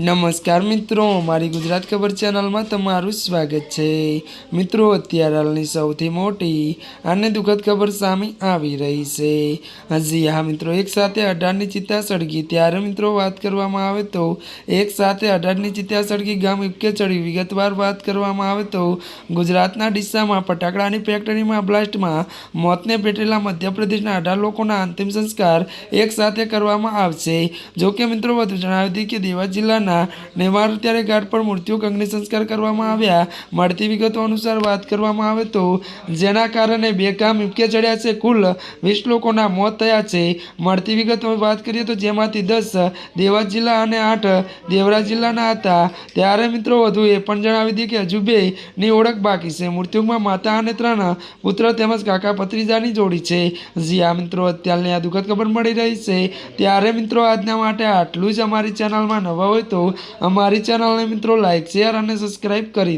નમસ્કાર મિત્રો, મારી ગુજરાત ખબર ચેનલમાં તમારું સ્વાગત છે। મિત્રો, અત્યારે હાલની સૌથી મોટી અને દુઃખદ ખબર સામે આવી રહી છે। હજી હા મિત્રો, એક સાથે 18ની ચિતા સળગી। ત્યારે મિત્રો વાત કરવામાં આવે તો એક સાથે 18ની ચિતા સળગી ગામ ઉકે ચડી। વિગતવાર વાત કરવામાં આવે તો ગુજરાતના ડીસામાં ફટાકડાની ફેક્ટરીમાં બ્લાસ્ટમાં મોતને ભેટેલા મધ્યપ્રદેશના 18 લોકોના અંતિમ સંસ્કાર એક સાથે કરવામાં આવશે। જોકે મિત્રો વધુ જણાવી હતી કે દેવાસ જિલ્લાના નેવારત્યારે ઘાટ પર મૃત્યુ અગ્નિ સંસ્કાર કરવામાં આવ્યા। મળતી વિગતો અનુસાર વાત કરવામાં આવે તો જેના કારણે બે ગામ ઉકે ચડ્યા છે। કુલ 20 લોકોના મોત થયા છે। મળતી વિગતો વાત કરીએ તો જેમાંથી 10 દેવાસ જિલ્લા અને 8 દેવરા જિલ્લાના હતા। ત્યારે મિત્રો વધુ એ પણ જણાવી હતી કે હજુ 2 ની ઓળખ બાકી છે। મૃત્યુમાં માતા અને 3 પુત્ર તેમજ કાકા ભત્રીજાની જોડી છે। જી આ મિત્રો, અત્યારની આ દુઃખદ ખબર મળી રહી છે। ત્યારે મિત્રો આજના માટે આટલું જ। અમારી ચેનલમાં નવા હોય તો અમારી ચેનલને મિત્રો લાઈક, શેર અને સબસ્ક્રાઈબ કરી